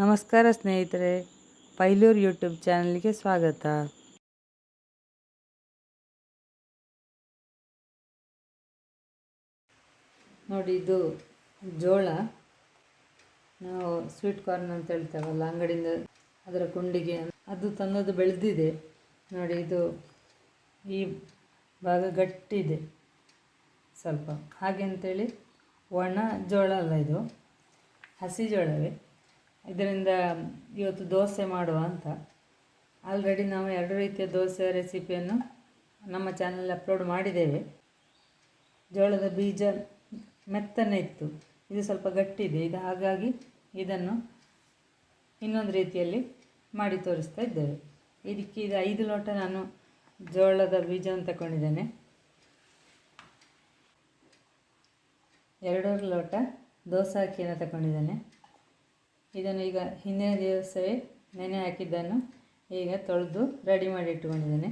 ನಮಸ್ಕಾರ ಸ್ನೇಹಿತರೆ, ಪೈಲೂರ್ ಯೂಟ್ಯೂಬ್ ಚಾನಲ್ಗೆ ಸ್ವಾಗತ. ನೋಡಿ, ಇದು ಜೋಳ. ನಾವು ಸ್ವೀಟ್ ಕಾರ್ನ್ ಅಂತ ಹೇಳ್ತೇವಲ್ಲ ಅಂಗಡಿಯಿಂದ, ಅದರ ಕುಂಡಿಗೆ ಅದು ತಂದದ್ದು ಬೆಳೆದಿದೆ. ನೋಡಿ, ಇದು ಈ ಭಾಗ ಗಟ್ಟಿದೆ ಸ್ವಲ್ಪ. ಹಾಗೆ ಅಂತೇಳಿ ಒಣ ಜೋಳ ಅಲ್ಲ, ಇದು ಹಸಿ ಜೋಳವೇ. ಇದರಿಂದ ಇವತ್ತು ದೋಸೆ ಮಾಡುವ ಅಂತ. ಆಲ್ರೆಡಿ ನಾವು 2 ರೀತಿಯ ದೋಸೆ ರೆಸಿಪಿಯನ್ನು ನಮ್ಮ ಚಾನಲ್ ಅಪ್ಲೋಡ್ ಮಾಡಿದ್ದೇವೆ. ಜೋಳದ ಬೀಜ ಮೆತ್ತನೆ ಇತ್ತು, ಇದು ಸ್ವಲ್ಪ ಗಟ್ಟಿದೆ. ಇದು ಹಾಗಾಗಿ ಇದನ್ನು ಇನ್ನೊಂದು ರೀತಿಯಲ್ಲಿ ಮಾಡಿ ತೋರಿಸ್ತಾ ಇದ್ದೇವೆ. ಇದಕ್ಕೆ 5 ಲೋಟ ನಾನು ಜೋಳದ ಬೀಜವನ್ನು ತಗೊಂಡಿದ್ದೇನೆ. 2 ಲೋಟ ದೋಸೆ ಅಕ್ಕಿಯನ್ನು ತಗೊಂಡಿದ್ದೇನೆ. ಇದನ್ನು ಈಗ ಹಿಂದಿನ ದಿವಸವೇ ನೆನೆ ಹಾಕಿದ್ದನ್ನು ಈಗ ತೊಳೆದು ರೆಡಿ ಮಾಡಿ ಇಟ್ಟುಕೊಂಡಿದ್ದೇನೆ.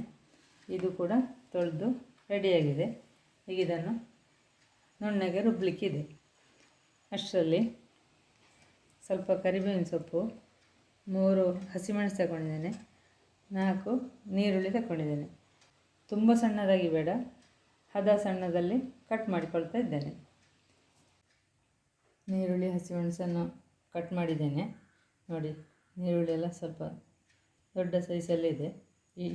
ಇದು ಕೂಡ ತೊಳೆದು ರೆಡಿಯಾಗಿದೆ. ಈಗ ಇದನ್ನು ನುಣ್ಣಗೆ ರುಬ್ಬಲಿಕ್ಕಿದೆ. ಅಷ್ಟರಲ್ಲಿ ಸ್ವಲ್ಪ ಕರಿಬೇವಿನ ಸೊಪ್ಪು, 3 ಹಸಿಮೆಣಸು ತಗೊಂಡಿದ್ದೇನೆ, 4 ನೀರುಳ್ಳಿ ತಗೊಂಡಿದ್ದೇನೆ. ತುಂಬ ಸಣ್ಣದಾಗಿ ಬೇಡ, ಹದ ಸಣ್ಣದಲ್ಲಿ ಕಟ್ ಮಾಡಿಕೊಳ್ತಾ ಇದ್ದೇನೆ. ನೀರುಳ್ಳಿ ಹಸಿಮೆಣಸನ್ನು ಕಟ್ ಮಾಡಿದ್ದೇನೆ. ನೋಡಿ, ನೀರುಳ್ಳಿ ಎಲ್ಲ ಸ್ವಲ್ಪ ದೊಡ್ಡ ಸೈಜಲ್ಲಿದೆ.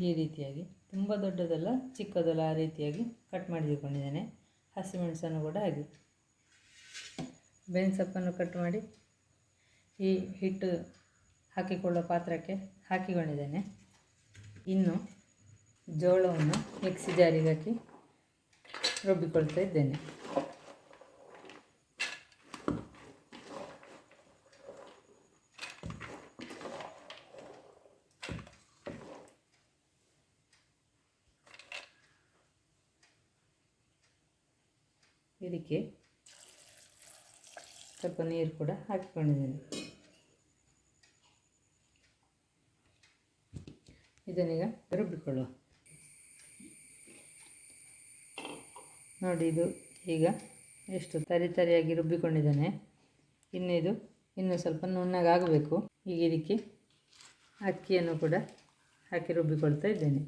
ಈ ರೀತಿಯಾಗಿ, ತುಂಬ ದೊಡ್ಡದಲ್ಲ ಚಿಕ್ಕದಲ್ಲ, ಆ ರೀತಿಯಾಗಿ ಕಟ್ ಮಾಡಿಕೊಂಡಿದ್ದೇನೆ. ಹಸಿಮೆಣಸನ್ನು ಕೂಡ ಹಾಗೆ. ಬೇವಿನ ಸೊಪ್ಪನ್ನು ಕಟ್ ಮಾಡಿ ಈ ಹಿಟ್ಟು ಹಾಕಿಕೊಳ್ಳುವ ಪಾತ್ರಕ್ಕೆ ಹಾಕಿಕೊಂಡಿದ್ದೇನೆ. ಇನ್ನು ಜೋಳವನ್ನು ಮಿಕ್ಸಿ ಜಾರಿಗೆ ಹಾಕಿ ರುಬ್ಬಿಕೊಳ್ತಾ ಇದ್ದೇನೆ. ಇದಕ್ಕೆ ಸ್ವಲ್ಪ ನೀರು ಕೂಡ ಹಾಕಿಕೊಂಡಿದ್ದೇನೆ. ಇದನ್ನೀಗ ರುಬ್ಬಿಕೊಳ್ಳುವ. ನೋಡಿ, ಇದು ಈಗ ಎಷ್ಟು ತರಿಯಾಗಿ ರುಬ್ಬಿಕೊಂಡಿದ್ದೇನೆ. ಇನ್ನೂ ಸ್ವಲ್ಪ ನುಣ್ಣಗಾಗಬೇಕು. ಈಗ ಇದಕ್ಕೆ ಅಕ್ಕಿಯನ್ನು ಕೂಡ ಹಾಕಿ ರುಬ್ಬಿಕೊಳ್ತಾ ಇದ್ದೇನೆ.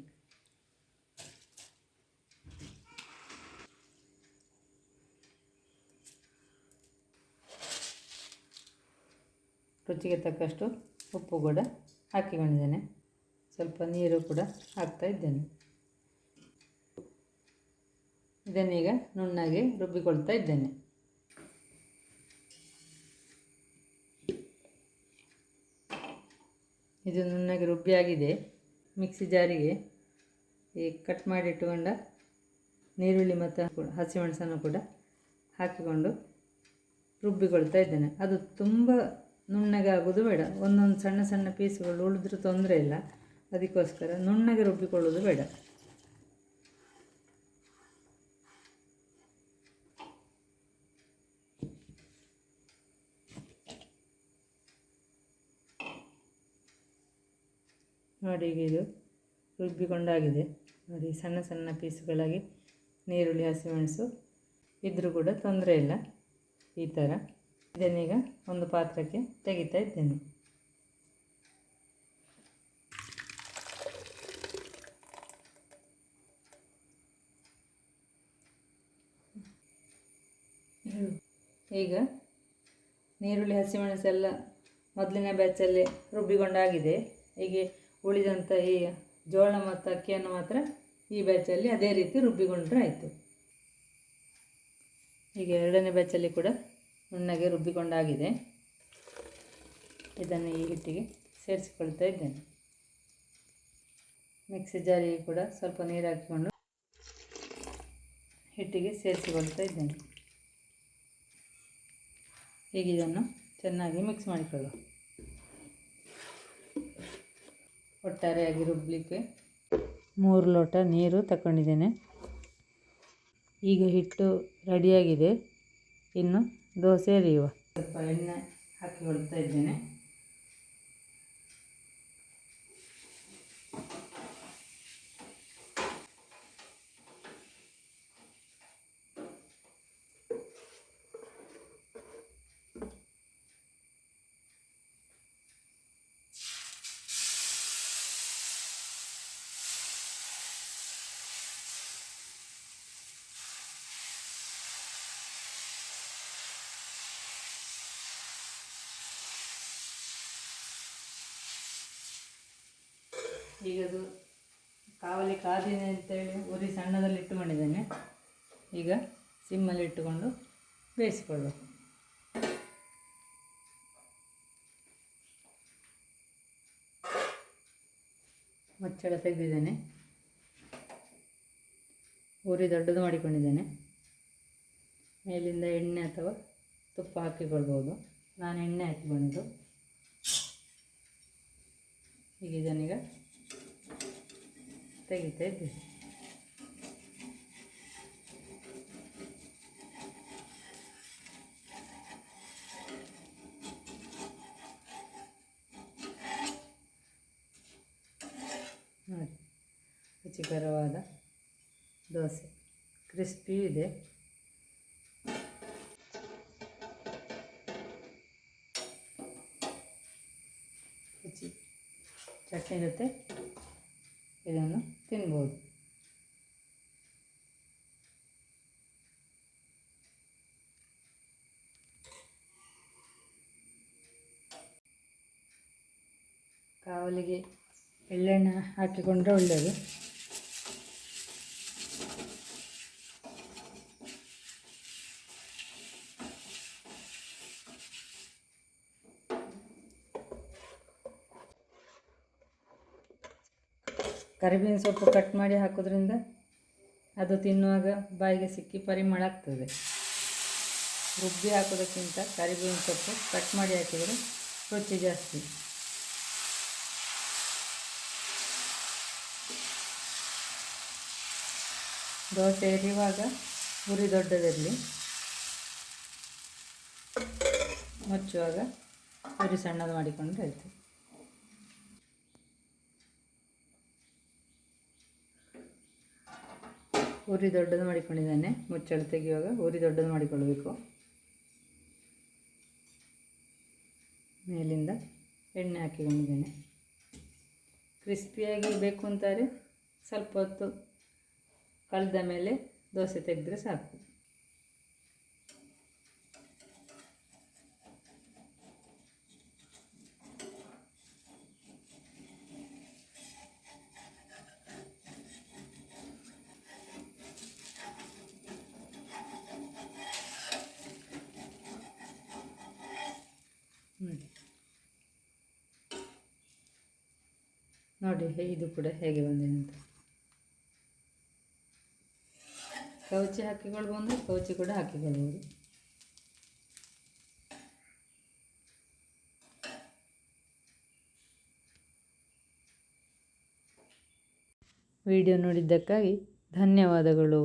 ರುಚಿಗೆ ತಕ್ಕಷ್ಟು ಉಪ್ಪು ಕೂಡ ಹಾಕಿಕೊಂಡಿದ್ದೇನೆ. ಸ್ವಲ್ಪ ನೀರು ಕೂಡ ಹಾಕ್ತಾ ಇದ್ದೇನೆ. ಇದನ್ನೀಗ ನುಣ್ಣಗೆ ರುಬ್ಬಿಕೊಳ್ತಾ ಇದ್ದೇನೆ. ಇದು ನುಣ್ಣಗೆ ರುಬ್ಬಿಯಾಗಿದೆ. ಮಿಕ್ಸಿ ಜಾರಿಗೆ ಈ ಕಟ್ ಮಾಡಿ ಇಟ್ಟುಕೊಂಡ ನೀರುಳ್ಳಿ ಮತ್ತು ಹಸಿಮೆಣಸನ್ನು ಕೂಡ ಹಾಕಿಕೊಂಡು ರುಬ್ಬಿಕೊಳ್ತಾ ಇದ್ದೇನೆ. ಅದು ತುಂಬ ನುಣ್ಣಗೆ ಆಗೋದು ಬೇಡ, ಒಂದೊಂದು ಸಣ್ಣ ಸಣ್ಣ ಪೀಸ್ಗಳು ಉಳಿದ್ರೂ ತೊಂದರೆ ಇಲ್ಲ. ಅದಕ್ಕೋಸ್ಕರ ನುಣ್ಣಗೆ ರುಬ್ಬಿಕೊಳ್ಳೋದು ಬೇಡ. ನೋಡಿ, ಈಗ ಇದು ರುಬ್ಬಿಕೊಂಡಾಗಿದೆ. ನೋಡಿ, ಸಣ್ಣ ಸಣ್ಣ ಪೀಸ್ಗಳಾಗಿ ನೀರುಳ್ಳಿ ಹಸಿಮೆಣಸು ಇದ್ದರೂ ಕೂಡ ತೊಂದರೆ ಇಲ್ಲ. ಈ ಥರ ಇದನ್ನೀಗ ಒಂದು ಪಾತ್ರಕ್ಕೆ ತೆಗಿತಾ ಇದ್ದೇನೆ. ಈಗ ನೀರುಳ್ಳಿ ಹಸಿಮೆಣಸೆಲ್ಲ ಮೊದಲಿನ ಬ್ಯಾಚಲ್ಲಿ ರುಬ್ಬಿಕೊಂಡಾಗಿದೆ. ಹೀಗೆ ಉಳಿದಂಥ ಈ ಜೋಳ ಮತ್ತು ಅಕ್ಕಿಯನ್ನು ಮಾತ್ರ ಈ ಬ್ಯಾಚಲ್ಲಿ ಅದೇ ರೀತಿ ರುಬ್ಬಿಕೊಂಡ್ರೆ ಆಯಿತು. ಈಗ 2ನೇ ಬ್ಯಾಚಲ್ಲಿ ಕೂಡ ನುಣ್ಣಗೆ ರುಬ್ಬಿಕೊಂಡಾಗಿದೆ. ಇದನ್ನು ಈ ಹಿಟ್ಟಿಗೆ ಸೇರಿಸಿಕೊಳ್ತಾ ಇದ್ದೇನೆ. ಮಿಕ್ಸಿ ಜಾರಿಗೆ ಕೂಡ ಸ್ವಲ್ಪ ನೀರು ಹಾಕಿಕೊಂಡು ಹಿಟ್ಟಿಗೆ ಸೇರಿಸಿಕೊಳ್ತಾ ಇದ್ದೇನೆ. ಈಗ ಇದನ್ನು ಚೆನ್ನಾಗಿ ಮಿಕ್ಸ್ ಮಾಡಿಕೊಳ್ಳುವ. ಒಟ್ಟಾರೆಯಾಗಿ ರುಬ್ಬಲಿಕ್ಕೆ 3 ಲೋಟ ನೀರು ತಗೊಂಡಿದ್ದೇನೆ. ಈಗ ಹಿಟ್ಟು ರೆಡಿಯಾಗಿದೆ. ಇನ್ನು ದೋಸೆ ಎರೆಯುವ. ಸ್ವಲ್ಪ ಎಣ್ಣೆ ಹಾಕಿಕೊಳ್ತಾ ಇದ್ದೇನೆ. ಈಗ ಅದು ಕಾವಲಿ ಕಾದಿದೆ ಅಂತೇಳಿ ಉರಿ ಸಣ್ಣದಲ್ಲಿ ಇಟ್ಟುಕೊಂಡಿದ್ದೇನೆ. ಈಗ ಸಿಮ್ಮಲ್ಲಿ ಇಟ್ಟುಕೊಂಡು ಬೇಯಿಸಿಕೊಳ್ಳಬೇಕು. ಮುಚ್ಚಳ ತೆಗೆದಿದ್ದೇನೆ. ಉರಿ ದೊಡ್ಡದು ಮಾಡಿಕೊಂಡಿದ್ದೇನೆ. ಮೇಲಿಂದ ಎಣ್ಣೆ ಅಥವಾ ತುಪ್ಪ ಹಾಕಿಕೊಳ್ಬೋದು. ನಾನು ಎಣ್ಣೆ ಹಾಕಿಕೊಂಡಿದ್ದು. ಈಗ ಇದನ್ನೀಗ ತೆಗಿತಾ ಇದ್ದೇನೆ. ನೋಡಿ, ರುಚಿಕರವಾದ ದೋಸೆ ಕ್ರಿಸ್ಪಿ ಇದೆ. ರುಚಿ ಚಟ್ನಿ ಜೊತೆ ಇದನ್ನು ತಿನ್ಬೋದು. ಕಾವಲಿಗೆ ಎಳ್ಳೆಣ್ಣೆ ಹಾಕಿಕೊಂಡ್ರೆ ಒಳ್ಳೆಯದು. ಕರಿಬೇವಿನ ಸೊಪ್ಪು ಕಟ್ ಮಾಡಿ ಹಾಕೋದ್ರಿಂದ ಅದು ತಿನ್ನುವಾಗ ಬಾಯಿಗೆ ಸಿಕ್ಕಿ ಪರಿಮಳ ಆಗ್ತದೆ. ರುಬ್ಬಿ ಹಾಕೋದಕ್ಕಿಂತ ಕರಿಬೇವಿನ ಸೊಪ್ಪು ಕಟ್ ಮಾಡಿ ಹಾಕಿದರೆ ರುಚಿ ಜಾಸ್ತಿ. ದೋಸೆ ಎರಿಯುವಾಗ ಉರಿ ದೊಡ್ಡದಿರಲಿ, ಮುಚ್ಚುವಾಗ ಉರಿ ಸಣ್ಣದು ಮಾಡಿಕೊಂಡ್ರೆ ಆಯಿತು. ಉರಿ ದೊಡ್ಡದು ಮಾಡಿಕೊಂಡಿದ್ದೇನೆ. ಮುಚ್ಚಳ ತೆಗೆಯುವಾಗ ಉರಿ ದೊಡ್ಡದು ಮಾಡಿಕೊಳ್ಳಬೇಕು. ಮೇಲಿಂದ ಎಣ್ಣೆ ಹಾಕಿಕೊಂಡಿದ್ದೇನೆ. ಕ್ರಿಸ್ಪಿಯಾಗಿ ಬೇಕು ಅಂತಾರೆ ಸ್ವಲ್ಪ ಹೊತ್ತು ಕಳೆದ ಮೇಲೆ ದೋಸೆ ತೆಗೆದ್ರೆ ಸಾಕು. ನೋಡಿ ಇದು ಕೂಡ ಹೇಗೆ ಬಂದಿದೆ ಅಂತ. ಕೌಚಿ ಹಾಕಿಕೊಳ್ಬೋದು, ಕೌಚಿ ಕೂಡ ಹಾಕಿಕೊಳ್ಬೋದು. ವಿಡಿಯೋ ನೋಡಿದ್ದಕ್ಕಾಗಿ ಧನ್ಯವಾದಗಳು.